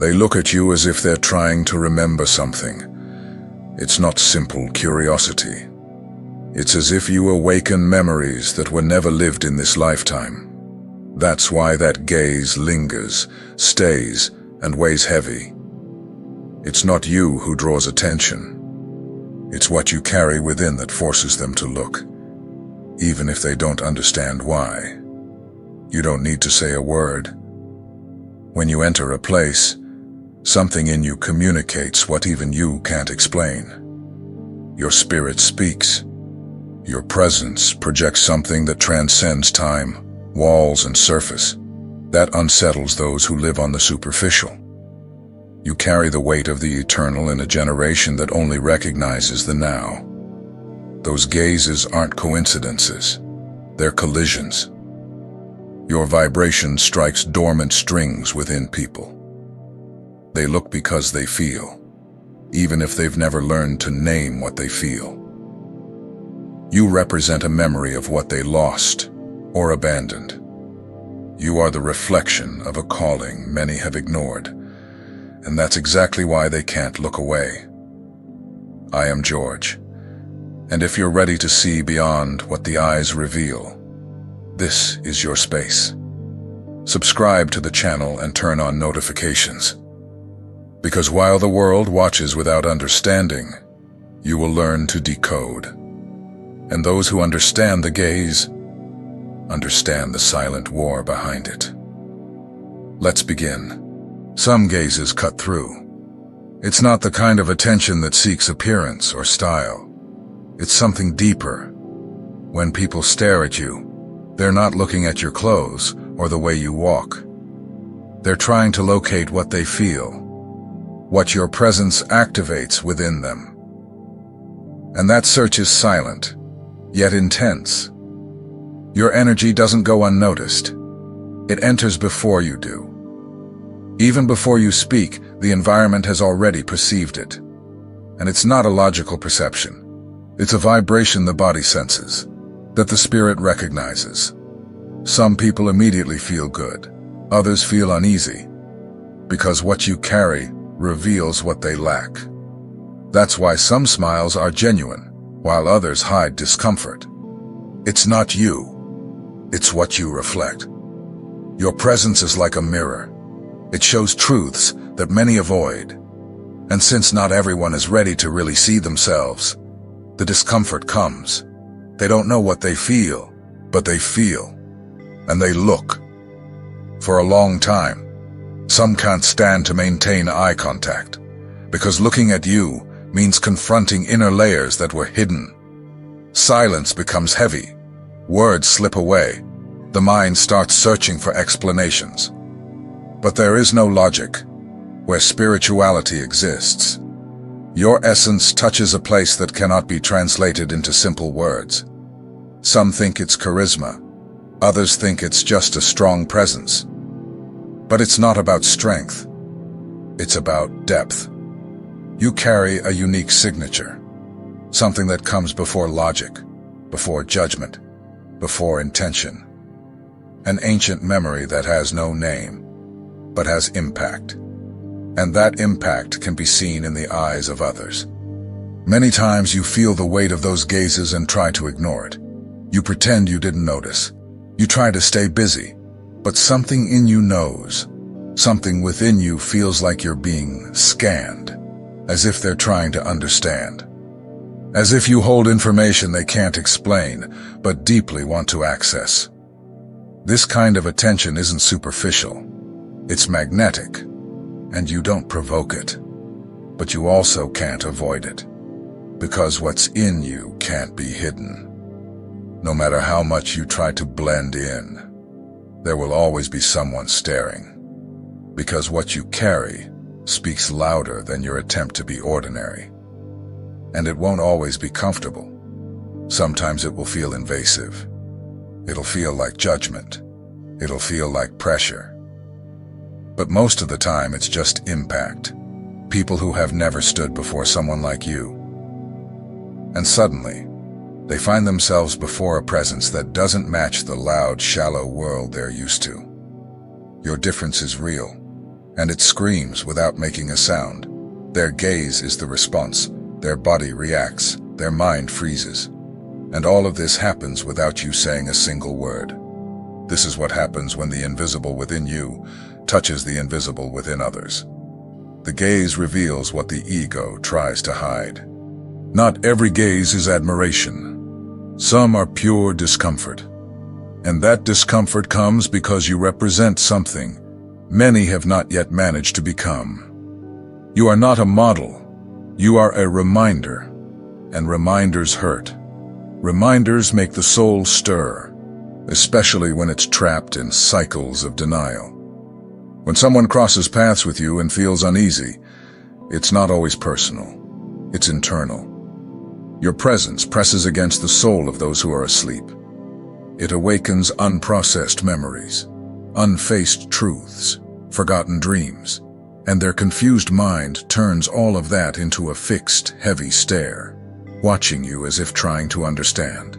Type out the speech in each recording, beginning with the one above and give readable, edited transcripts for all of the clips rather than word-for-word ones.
They look at you as if they're trying to remember something. It's not simple curiosity. It's as if you awaken memories that were never lived in this lifetime. That's why that gaze lingers, stays, and weighs heavy. It's not you who draws attention. It's what you carry within that forces them to look, even if they don't understand why. You don't need to say a word. When you enter a place, something in you communicates what even you can't explain. Your spirit speaks. Your presence projects something that transcends time, walls, and surface. That unsettles those who live on the superficial. You carry the weight of the eternal in a generation that only recognizes the now. Those gazes aren't coincidences. They're collisions. Your vibration strikes dormant strings within people. They look because they feel, even if they've never learned to name what they feel. You represent a memory of what they lost or abandoned. You are the reflection of a calling many have ignored, and that's exactly why they can't look away. I am George, and if you're ready to see beyond what the eyes reveal, this is your space. Subscribe to the channel and turn on notifications. Because while the world watches without understanding, you will learn to decode. And those who understand the gaze, understand the silent war behind it. Let's begin. Some gazes cut through. It's not the kind of attention that seeks appearance or style. It's something deeper. When people stare at you, they're not looking at your clothes or the way you walk. They're trying to locate what they feel, what your presence activates within them. And that search is silent, yet intense. Your energy doesn't go unnoticed. It enters before you do. Even before you speak, the environment has already perceived it. And it's not a logical perception. It's a vibration the body senses, that the spirit recognizes. Some people immediately feel good. Others feel uneasy, because what you carry reveals what they lack. That's why some smiles are genuine, while others hide discomfort. It's not you. It's what you reflect. Your presence is like a mirror. It shows truths that many avoid. And since not everyone is ready to really see themselves, the discomfort comes. They don't know what they feel, but they feel. And they look. For a long time, some can't stand to maintain eye contact, because looking at you means confronting inner layers that were hidden. Silence becomes heavy. Words slip away. The mind starts searching for explanations. But there is no logic where spirituality exists. Your essence touches a place that cannot be translated into simple words. Some think it's charisma. Others think it's just a strong presence. But it's not about strength. It's about depth. You carry a unique signature, something that comes before logic, before judgment, before intention. An ancient memory that has no name, but has impact. And that impact can be seen in the eyes of others. Many times you feel the weight of those gazes and try to ignore it. You pretend you didn't notice. You try to stay busy, but something in you knows. Something within you feels like you're being scanned, as if they're trying to understand. As if you hold information they can't explain, but deeply want to access. This kind of attention isn't superficial. It's magnetic, and you don't provoke it. But you also can't avoid it, because what's in you can't be hidden. No matter how much you try to blend in, there will always be someone staring. Because what you carry speaks louder than your attempt to be ordinary. And it won't always be comfortable. Sometimes it will feel invasive. It'll feel like judgment. It'll feel like pressure. But most of the time it's just impact. People who have never stood before someone like you. And suddenly, they find themselves before a presence that doesn't match the loud, shallow world they're used to. Your difference is real. and it screams without making a sound. Their gaze is the response. Their body reacts. Their mind freezes. And all of this happens without you saying a single word. This is what happens when the invisible within you touches the invisible within others. The gaze reveals what the ego tries to hide. Not every gaze is admiration. Some are pure discomfort. And that discomfort comes because you represent something many have not yet managed to become. You are not a model. You are a reminder. And reminders hurt. Reminders make the soul stir, especially when it's trapped in cycles of denial. When someone crosses paths with you and feels uneasy, it's not always personal. It's internal. Your presence presses against the soul of those who are asleep. It awakens unprocessed memories, unfaced truths, forgotten dreams, and their confused mind turns all of that into a fixed, heavy stare, watching you as if trying to understand.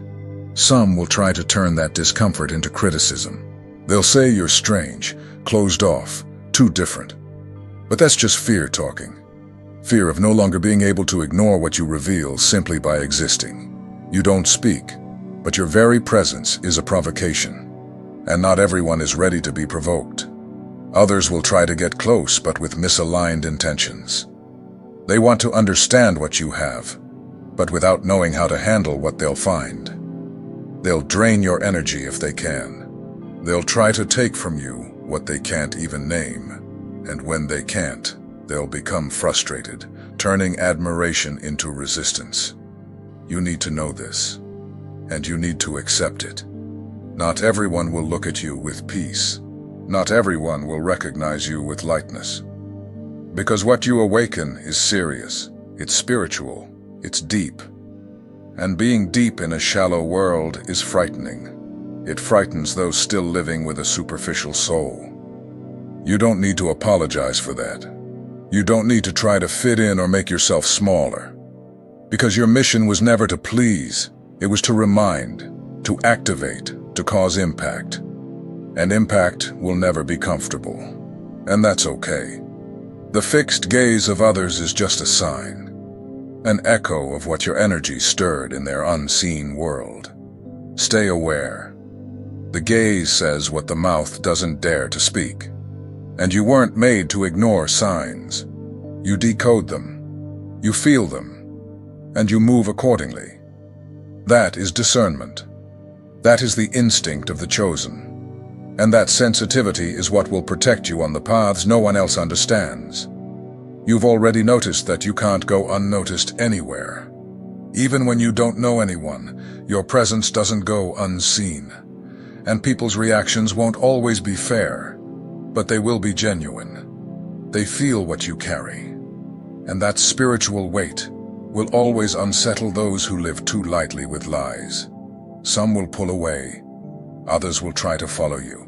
Some will try to turn that discomfort into criticism. They'll say you're strange, closed off, too different. But that's just fear talking. Fear of no longer being able to ignore what you reveal simply by existing. You don't speak, but your very presence is a provocation. And not everyone is ready to be provoked. Others will try to get close, but with misaligned intentions. They want to understand what you have, but without knowing how to handle what they'll find. They'll drain your energy if they can. They'll try to take from you what they can't even name. And when they can't, they'll become frustrated, turning admiration into resistance. You need to know this, and you need to accept it. Not everyone will look at you with peace. Not everyone will recognize you with lightness. Because what you awaken is serious, it's spiritual, it's deep. And being deep in a shallow world is frightening. It frightens those still living with a superficial soul. You don't need to apologize for that. You don't need to try to fit in or make yourself smaller. Because your mission was never to please, it was to remind, to activate, to cause impact. And impact will never be comfortable. And that's okay. The fixed gaze of others is just a sign, an echo of what your energy stirred in their unseen world. Stay aware. The gaze says what the mouth doesn't dare to speak. And you weren't made to ignore signs. You decode them, you feel them, and you move accordingly. That is discernment. That is the instinct of the chosen. And that sensitivity is what will protect you on the paths no one else understands. You've already noticed that you can't go unnoticed anywhere. Even when you don't know anyone, your presence doesn't go unseen. And people's reactions won't always be fair, but they will be genuine. They feel what you carry. And that spiritual weight will always unsettle those who live too lightly with lies. Some will pull away, others will try to follow you.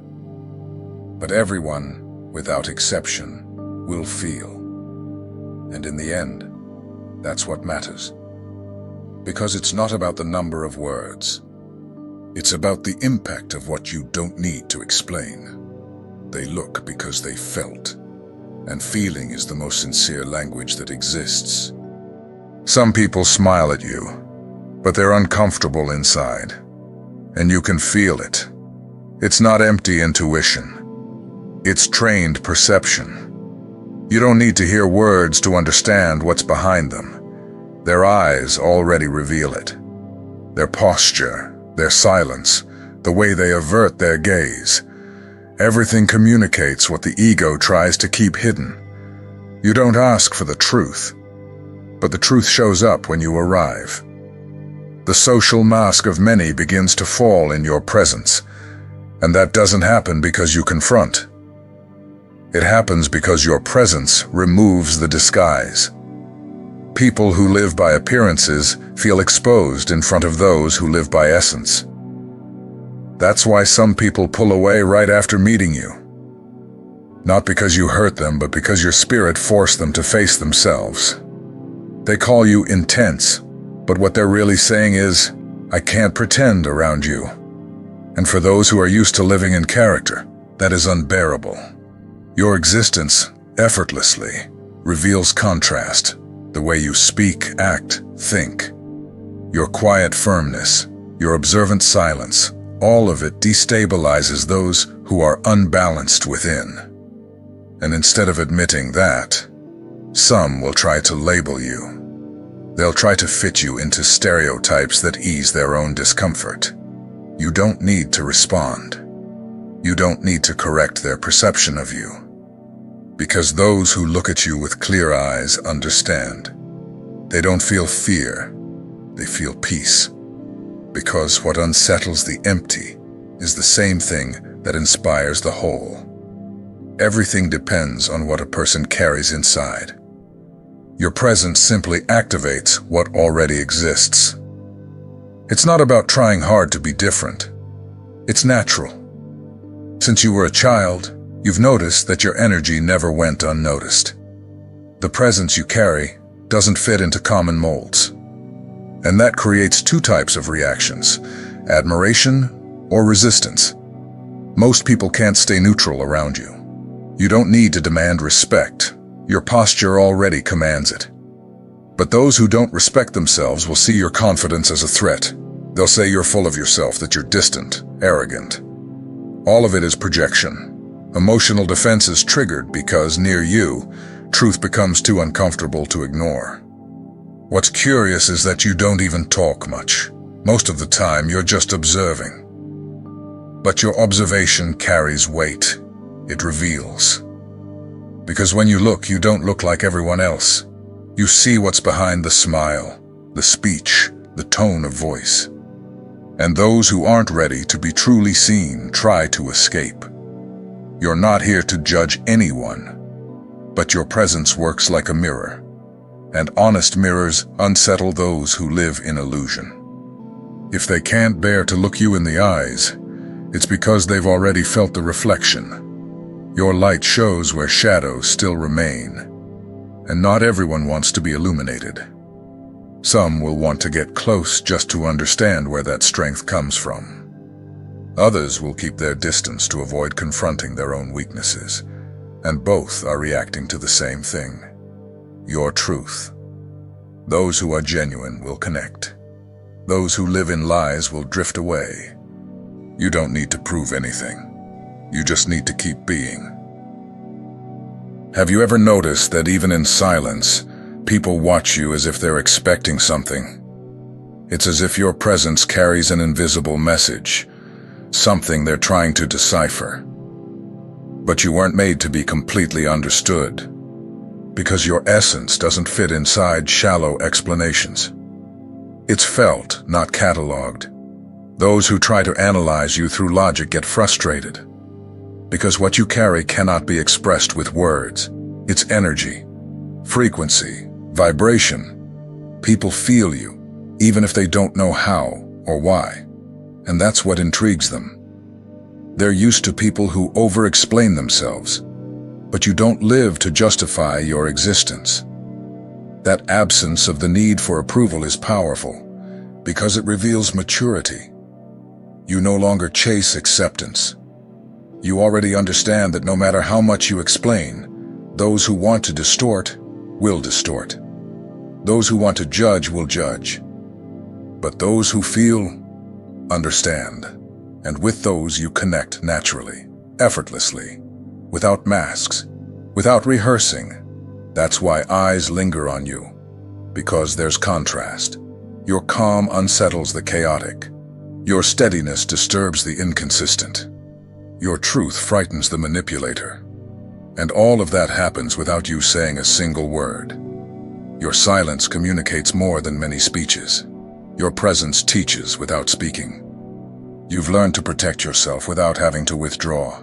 But everyone, without exception, will feel. And in the end, that's what matters. Because it's not about the number of words. It's about the impact of what you don't need to explain. They look because they felt. And feeling is the most sincere language that exists. Some people smile at you, but they're uncomfortable inside. And you can feel it. It's not empty intuition. It's trained perception. You don't need to hear words to understand what's behind them. Their eyes already reveal it. Their posture, their silence, the way they avert their gaze. Everything communicates what the ego tries to keep hidden. You don't ask for the truth, but the truth shows up when you arrive. The social mask of many begins to fall in your presence, and that doesn't happen because you confront. It happens because your presence removes the disguise. People who live by appearances feel exposed in front of those who live by essence. That's why some people pull away right after meeting you. Not because you hurt them, but because your spirit forced them to face themselves. They call you intense, but what they're really saying is, I can't pretend around you. And for those who are used to living in character, that is unbearable. Your existence effortlessly, reveals contrast, the way you speak, act, think. Your quiet firmness, your observant silence, all of it destabilizes those who are unbalanced within. And instead of admitting that, some will try to label you. They'll try to fit you into stereotypes that ease their own discomfort. You don't need to respond. You don't need to correct their perception of you. Because those who look at you with clear eyes understand. They don't feel fear, they feel peace. Because what unsettles the empty is the same thing that inspires the whole. Everything depends on what a person carries inside. Your presence simply activates what already exists. It's not about trying hard to be different. It's natural. Since you were a child, you've noticed that your energy never went unnoticed. The presence you carry doesn't fit into common molds. And that creates two types of reactions, admiration or resistance. Most people can't stay neutral around you. You don't need to demand respect. Your posture already commands it. But those who don't respect themselves will see your confidence as a threat. They'll say you're full of yourself, that you're distant, arrogant. All of it is projection. Emotional defense is triggered because near you, truth becomes too uncomfortable to ignore. What's curious is that you don't even talk much. Most of the time, you're just observing. But your observation carries weight. It reveals. Because when you look, you don't look like everyone else. You see what's behind the smile, the speech, the tone of voice. And those who aren't ready to be truly seen try to escape. You're not here to judge anyone, but your presence works like a mirror. And honest mirrors unsettle those who live in illusion. If they can't bear to look you in the eyes, it's because they've already felt the reflection. Your light shows where shadows still remain, and not everyone wants to be illuminated. Some will want to get close just to understand where that strength comes from. Others will keep their distance to avoid confronting their own weaknesses, and both are reacting to the same thing, your truth. Those who are genuine will connect. Those who live in lies will drift away. You don't need to prove anything. You just need to keep being. Have you ever noticed that even in silence, people watch you as if they're expecting something? It's as if your presence carries an invisible message, something they're trying to decipher. But you weren't made to be completely understood, because your essence doesn't fit inside shallow explanations. It's felt, not cataloged. Those who try to analyze you through logic get frustrated. Because what you carry cannot be expressed with words. It's energy, frequency, vibration. People feel you, even if they don't know how or why. And that's what intrigues them. They're used to people who over-explain themselves, but you don't live to justify your existence. That absence of the need for approval is powerful, because it reveals maturity. You no longer chase acceptance. You already understand that no matter how much you explain, those who want to distort will distort. Those who want to judge will judge. But those who feel, understand. And with those you connect naturally, effortlessly, without masks, without rehearsing. That's why eyes linger on you, because there's contrast. Your calm unsettles the chaotic. Your steadiness disturbs the inconsistent. Your truth frightens the manipulator. And all of that happens without you saying a single word. Your silence communicates more than many speeches. Your presence teaches without speaking. You've learned to protect yourself without having to withdraw,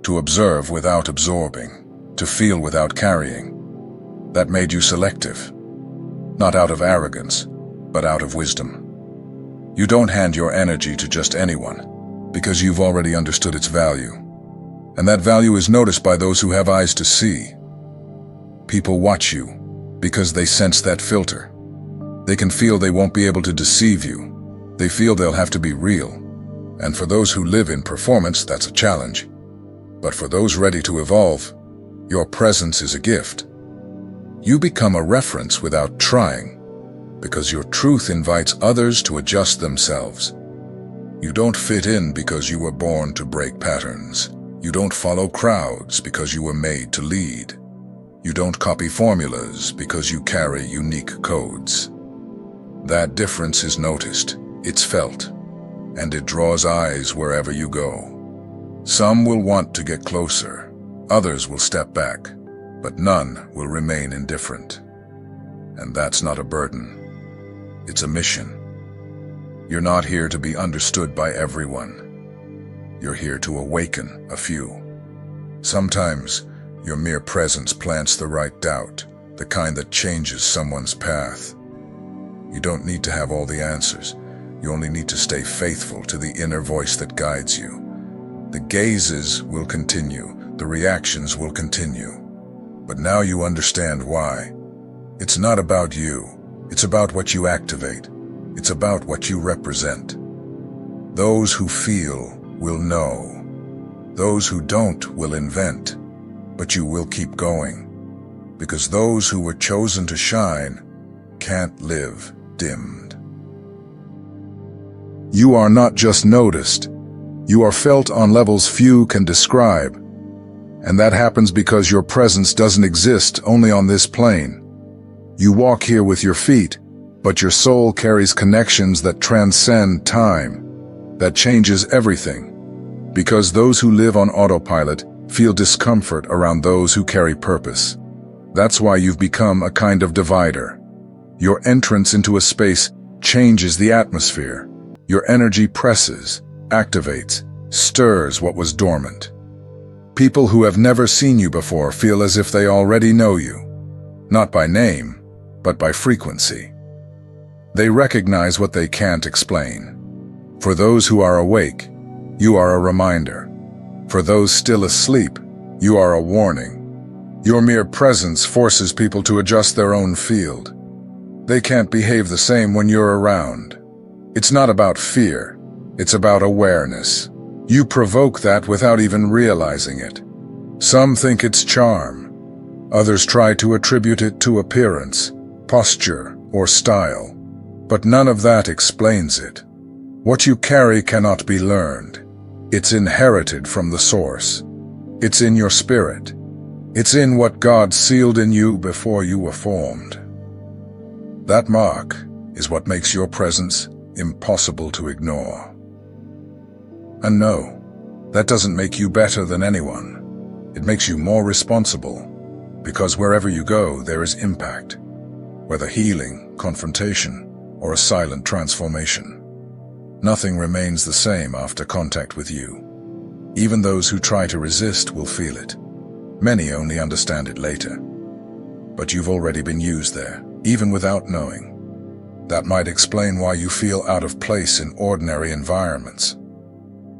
to observe without absorbing, to feel without carrying. That made you selective, not out of arrogance, but out of wisdom. You don't hand your energy to just anyone, because you've already understood its value. And that value is noticed by those who have eyes to see. People watch you because they sense that filter. They can feel they won't be able to deceive you. They feel they'll have to be real. And for those who live in performance, that's a challenge. But for those ready to evolve, Your presence is a gift. You become a reference without trying, because your truth invites others to adjust themselves. You don't fit in because you were born to break patterns. You don't follow crowds because you were made to lead. You don't copy formulas because you carry unique codes. That difference is noticed, it's felt, and it draws eyes wherever you go. Some will want to get closer, others will step back, but none will remain indifferent. And that's not a burden, it's a mission. You're not here to be understood by everyone. You're here to awaken a few. Sometimes, your mere presence plants the right doubt, the kind that changes someone's path. You don't need to have all the answers. You only need to stay faithful to the inner voice that guides you. The gazes will continue, the reactions will continue. But now you understand why. It's not about you. It's about what you activate. It's about what you represent. Those who feel will know. Those who don't will invent. But you will keep going. Because those who were chosen to shine can't live dimmed. You are not just noticed. You are felt on levels few can describe. And that happens because your presence doesn't exist only on this plane. You walk here with your feet, but your soul carries connections that transcend time, that changes everything. Because those who live on autopilot feel discomfort around those who carry purpose. That's why you've become a kind of divider. Your entrance into a space changes the atmosphere. Your energy presses, activates, stirs what was dormant. People who have never seen you before feel as if they already know you, not by name, but by frequency. They recognize what they can't explain. For those who are awake, you are a reminder. For those still asleep, you are a warning. Your mere presence forces people to adjust their own field. They can't behave the same when you're around. It's not about fear, it's about awareness. You provoke that without even realizing it. Some think it's charm. Others try to attribute it to appearance, posture, or style. But none of that explains it. What you carry cannot be learned. It's inherited from the source. It's in your spirit. It's in what God sealed in you before you were formed. That mark is what makes your presence impossible to ignore. And no, that doesn't make you better than anyone. It makes you more responsible, because wherever you go, there is impact, whether healing, confrontation, or a silent transformation. Nothing remains the same after contact with you. Even those who try to resist will feel it. Many only understand it later. But you've already been used there, even without knowing. That might explain why you feel out of place in ordinary environments.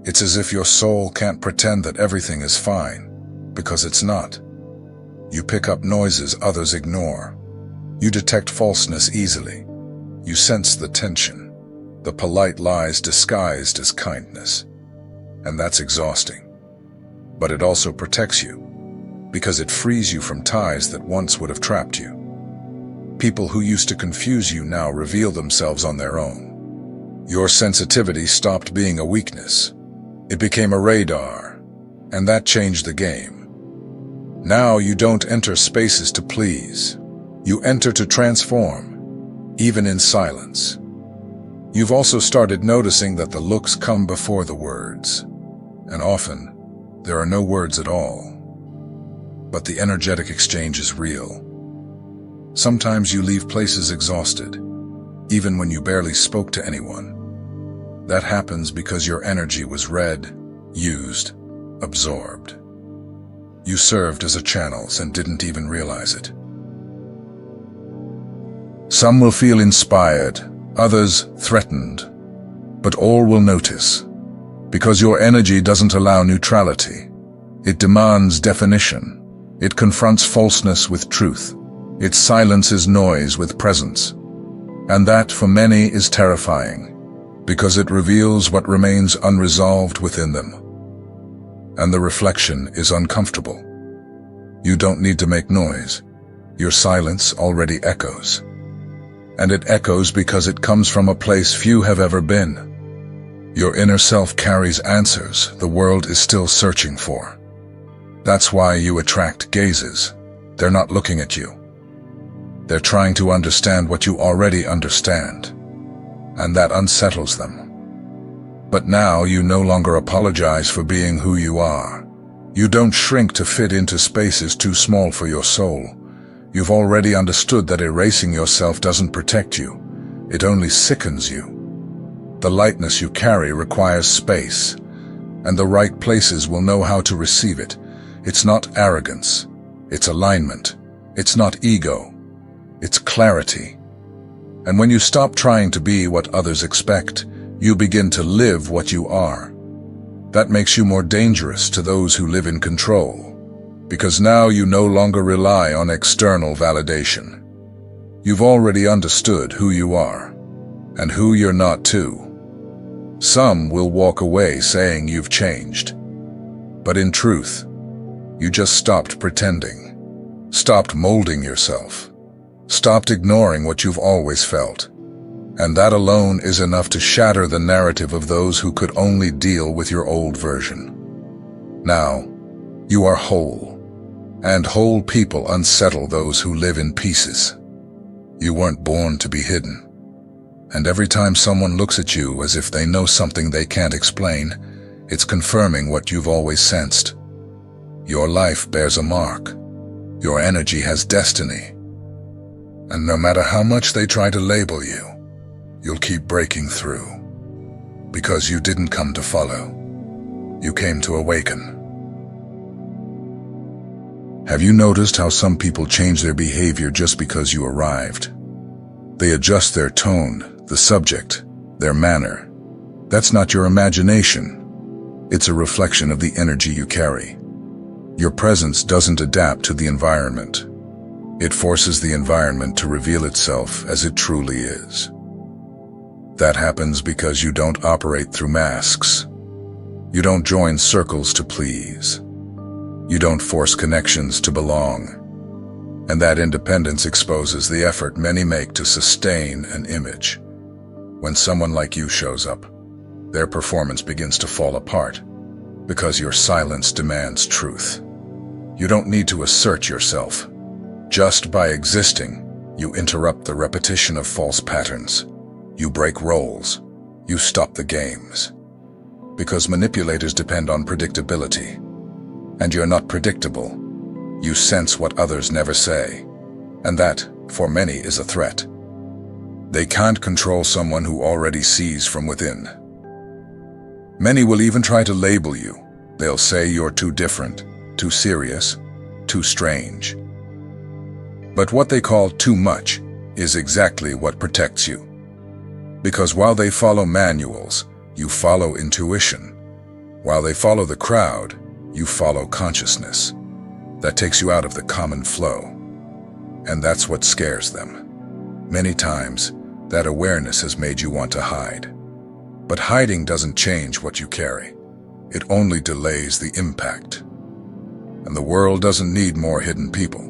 It's as if your soul can't pretend that everything is fine, because it's not. You pick up noises others ignore. You detect falseness easily. You sense the tension, the polite lies disguised as kindness. And that's exhausting. But it also protects you, because it frees you from ties that once would have trapped you. People who used to confuse you now reveal themselves on their own. Your sensitivity stopped being a weakness. It became a radar, and that changed the game. Now you don't enter spaces to please. You enter to transform, even in silence. You've also started noticing that the looks come before the words, and often there are no words at all. But the energetic exchange is real. Sometimes you leave places exhausted, even when you barely spoke to anyone. That happens because your energy was read, used, absorbed. You served as a channel and didn't even realize it. Some will feel inspired, others threatened, but all will notice, because your energy doesn't allow neutrality. It demands definition. It confronts falseness with truth. It silences noise with presence. And that, for many, is terrifying, because it reveals what remains unresolved within them. And the reflection is uncomfortable. You don't need to make noise. Your silence already echoes. And it echoes because it comes from a place few have ever been. Your inner self carries answers the world is still searching for. That's why you attract gazes. They're not looking at you. They're trying to understand what you already understand, and that unsettles them. But now you no longer apologize for being who you are. You don't shrink to fit into spaces too small for your soul. You've already understood that erasing yourself doesn't protect you. It only sickens you. The lightness you carry requires space, and the right places will know how to receive it. It's not arrogance. It's alignment. It's not ego. It's clarity. And when you stop trying to be what others expect, you begin to live what you are. That makes you more dangerous to those who live in control, because now you no longer rely on external validation. You've already understood who you are, and who you're not too. Some will walk away saying you've changed, but in truth, you just stopped pretending, stopped molding yourself, stopped ignoring what you've always felt. And that alone is enough to shatter the narrative of those who could only deal with your old version. Now, you are whole, and whole people unsettle those who live in pieces. You weren't born to be hidden. And every time someone looks at you as if they know something they can't explain, it's confirming what you've always sensed. Your life bears a mark. Your energy has destiny. And no matter how much they try to label you, you'll keep breaking through. Because you didn't come to follow. You came to awaken. Have you noticed how some people change their behavior just because you arrived? They adjust their tone, the subject, their manner. That's not your imagination. It's a reflection of the energy you carry. Your presence doesn't adapt to the environment. It forces the environment to reveal itself as it truly is. That happens because you don't operate through masks. You don't join circles to please. You don't force connections to belong. And that independence exposes the effort many make to sustain an image. When someone like you shows up, their performance begins to fall apart because your silence demands truth. You don't need to assert yourself. Just by existing, you interrupt the repetition of false patterns. You break roles. You stop the games. Because manipulators depend on predictability. And you're not predictable. You sense what others never say. And that, for many, is a threat. They can't control someone who already sees from within. Many will even try to label you. They'll say you're too different, too serious, too strange. But what they call too much is exactly what protects you. Because while they follow manuals, you follow intuition. While they follow the crowd, you follow consciousness. That takes you out of the common flow. And that's what scares them. Many times, that awareness has made you want to hide. But hiding doesn't change what you carry. It only delays the impact. And the world doesn't need more hidden people.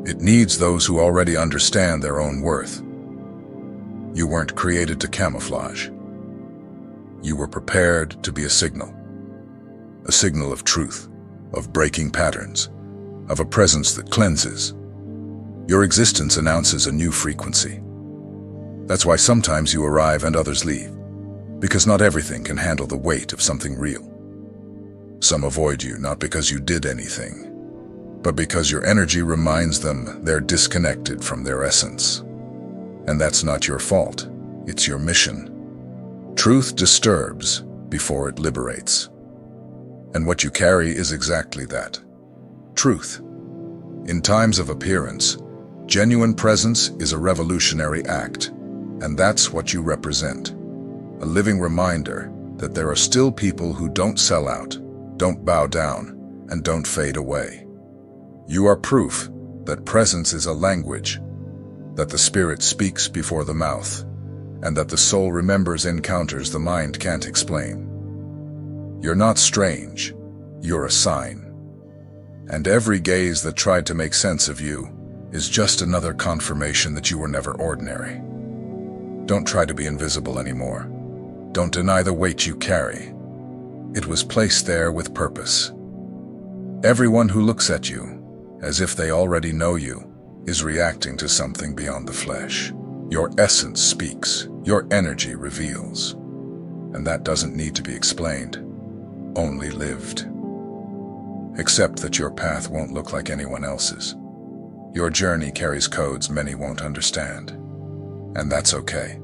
It needs those who already understand their own worth. You weren't created to camouflage. You were prepared to be a signal of truth, of breaking patterns, of a presence that cleanses. Your existence announces a new frequency. That's why sometimes you arrive and others leave, because not everything can handle the weight of something real. Some avoid you not because you did anything, but because your energy reminds them they're disconnected from their essence. And that's not your fault, it's your mission. Truth disturbs before it liberates. And what you carry is exactly that. Truth. In times of appearance, genuine presence is a revolutionary act, and that's what you represent. A living reminder that there are still people who don't sell out, don't bow down, and don't fade away. You are proof that presence is a language, that the spirit speaks before the mouth, and that the soul remembers encounters the mind can't explain. You're not strange, you're a sign. And every gaze that tried to make sense of you is just another confirmation that you were never ordinary. Don't try to be invisible anymore. Don't deny the weight you carry. It was placed there with purpose. Everyone who looks at you, as if they already know you, is reacting to something beyond the flesh. Your essence speaks, your energy reveals. And that doesn't need to be explained, only lived. Accept that your path won't look like anyone else's. Your journey carries codes many won't understand. And that's okay.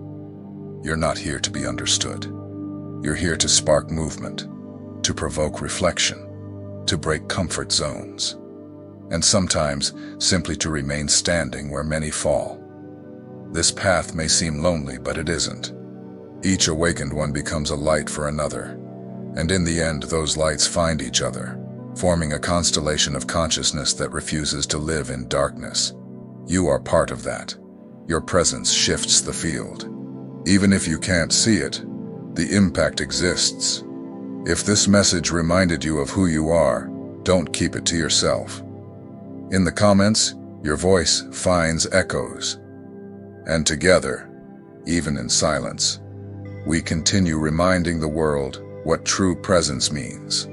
You're not here to be understood. You're here to spark movement, to provoke reflection, to break comfort zones, and sometimes simply to remain standing where many fall. This path may seem lonely, but it isn't. Each awakened one becomes a light for another, and in the end those lights find each other, forming a constellation of consciousness that refuses to live in darkness. You are part of that. Your presence shifts the field. Even if you can't see it, the impact exists. If this message reminded you of who you are, don't keep it to yourself. In the comments, your voice finds echoes. And together, even in silence, we continue reminding the world what true presence means.